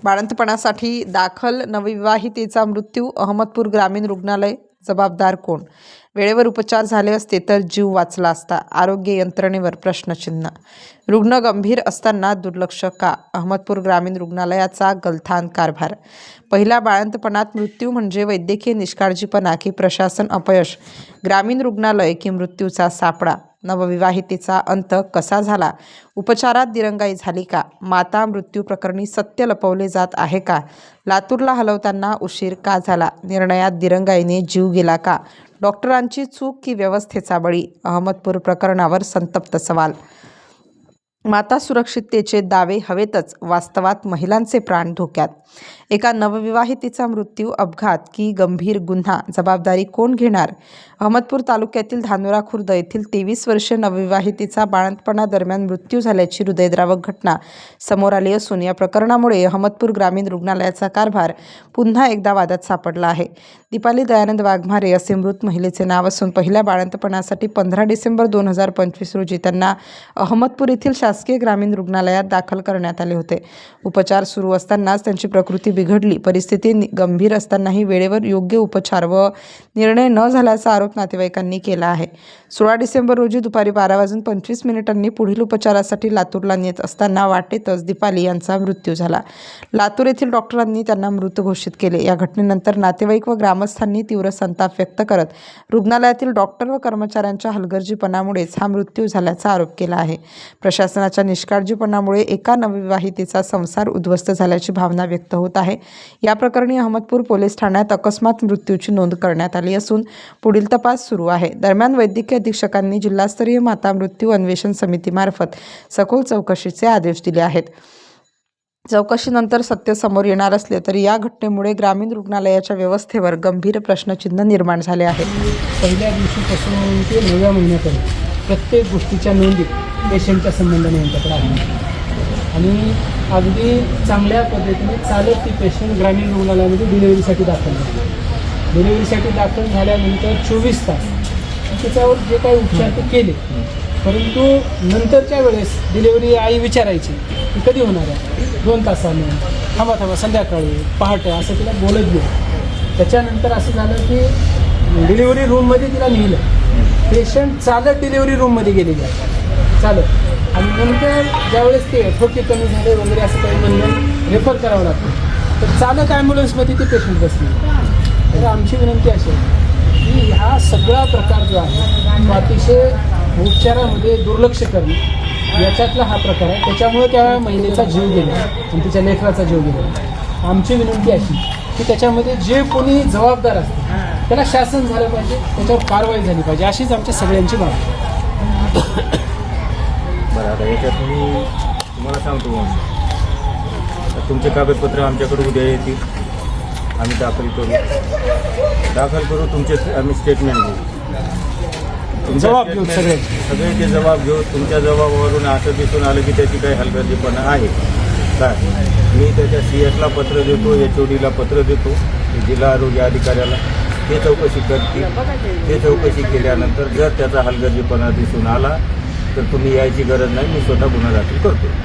बाळंतपणासाठी दाखल नवविवाहितेचा मृत्यू, अहमदपूर ग्रामीण रुग्णालय. जबाबदार कोण? वेळेवर उपचार झाले असते तर जीव वाचला असता. आरोग्य यंत्रणेवर प्रश्नचिन्ह. रुग्ण गंभीर असताना दुर्लक्ष का? अहमदपूर ग्रामीण रुग्णालयाचा गलथान कारभार. पहिल्या बाळंतपणात मृत्यू म्हणजे वैद्यकीय निष्काळजीपणा की प्रशासन अपयश? ग्रामीण रुग्णालय की मृत्यूचा सापळा? नवविवाहितेचा अंत कसा झाला? उपचारात दिरंगाई झाली का? माता मृत्यू प्रकरणी सत्य लपवले जात आहे का? लातूरला हलवताना उशीर का झाला? निर्णयात दिरंगाईने जीव गेला का? डॉक्टरांची चूक की व्यवस्थेचा बळी? अहमदपूर प्रकरणावर संतप्त सवाल. माता सुरक्षिततेचे दावे हवेतच, वास्तवात महिलांचे प्राण धोक्यात. एका नवविवाहितेचा मृत्यू अपघात की गंभीर गुन्हा? जबाबदारी कोण घेणार? अहमदपूर तालुक्यातील धानोरा खुर्द येथील 23 वर्षीय नवविवाहितेचा बाळंतपणादरम्यान मृत्यू झाल्याची हृदयद्रावक घटना समोर आली असून या प्रकरणामुळे अहमदपूर ग्रामीण रुग्णालयाचा कारभार पुन्हा एकदा वादात सापडला आहे. दीपाली दयानंद वाघमारे असे मृत महिलेचे नाव असून पहिल्या बाळंतपणासाठी 15 डिसेंबर 2025 रोजी त्यांना अहमदपूर येथील शासकीय ग्रामीण रुग्णालयात दाखल करण्यात आले होते. उपचार सुरू असतानाच त्यांची प्रकृती बिघडली. परिस्थिती गंभीर असतानाही वेळेवर योग्य उपचार व निर्णय न झाल्याचा आरोप नातेवाईकांनी केला आहे. 16 डिसेंबर रोजी दुपारी 12:25 पुढील उपचारासाठी लातूरला नेत असताना वाटेतच दीपाली यांचा मृत्यू झाला. लातूर येथील डॉक्टरांनी त्यांना मृत घोषित केले. या घटनेनंतर नातेवाईक व ग्रामस्थांनी तीव्र संताप व्यक्त करत रुग्णालयातील डॉक्टर व कर्मचाऱ्यांच्या हलगर्जीपणामुळेच हा मृत्यू झाल्याचा आरोप केला आहे. प्रशासनाच्या निष्काळजीपणामुळे एका नवविवाहितेचा संसार उद्ध्वस्त झाल्याची भावना व्यक्त होत आहे. या प्रकरणी अहमदपूर पोलीस ठाण्यात अकस्मात मृत्यूची नोंद करण्यात आली असून पुढील तपास सुरू आहे. दरम्यान वैद्यकीय अधीक्षकांनी जिल्हास्तरीय माता मृत्यू अन्वेषण समितीमार्फत सखोल चौकशीचे आदेश दिले आहेत. चौकशीनंतर सत्य समोर येणार असले तरी या घटनेमुळे ग्रामीण रुग्णालयाच्या व्यवस्थेवर गंभीर प्रश्नचिन्ह निर्माण झाले आहे. पहिल्या दिवशीपासून ते 9व्या महिन्यापर्यंत प्रत्येक गोष्टीच्या नोंदी पेशंटच्या संबंधाने यांच्याकडे आहे आणि अगदी चांगल्या पद्धतीने चालत ती पेशंट ग्रामीण रुग्णालयामध्ये डिलिव्हरीसाठी दाखल झाली. डिलिव्हरीसाठी दाखल झाल्यानंतर 24 तास त्याच्यावर जे काही उपचार ते केले, परंतु नंतरच्या वेळेस डिलिव्हरी आई विचारायची की कधी होणार आहे, 2 तासाने, थांबा संध्याकाळी, पहाटे, असं तिला बोलत गेलं. त्याच्यानंतर असं झालं की डिलिव्हरी रूममध्ये तिला नेलं. पेशंट चालत डिलिव्हरी रूममध्ये गेलेली आहे, चालत. आणि नंतर ज्यावेळेस ते ठोके कमी झाले वगैरे असं काही म्हणून रेफर करावं लागतं, तर चालक ॲम्ब्युलन्समध्ये ते पेशंट बसले. तर आमची विनंती अशी आहे की हा सगळा प्रकार जो आहे तो अतिशय उपचारामध्ये दुर्लक्ष करणे याच्यातला हा प्रकार आहे. त्याच्यामुळे त्या महिलेचा जीव गेला आणि तिच्या लेकराचा जीव गेला. आमची विनंती अशी की त्याच्यामध्ये जे कोणी जबाबदार असते त्याला शासन झालं पाहिजे, त्याच्यावर कारवाई झाली पाहिजे, अशीच आमच्या सगळ्यांची मागणी. बरं, आता याच्यात मी तुम्हाला सांगतो, तुमचे कागदपत्र आमच्याकडे उद्या येतील, आम्ही दाखल करू तुमचे आम्ही स्टेटमेंट घेऊ, जबाब घेऊ, सगळ्यांचे जबाब घेऊ. तुमच्या जबाबावरून असं दिसून आलं की त्याची काही हलगर्जीपणा आहे काय, मी त्याच्या CS ला पत्र देतो, HOD ला पत्र देतो, जिल्हा आरोग्य अधिकाऱ्याला. ते चौकशी करतील. ते चौकशी केल्यानंतर जर त्याचा हलगर्जीपणा दिसून आला तर तुम्ही यायची गरज नाही, मी स्वतः गुन्हा दाखल करतो.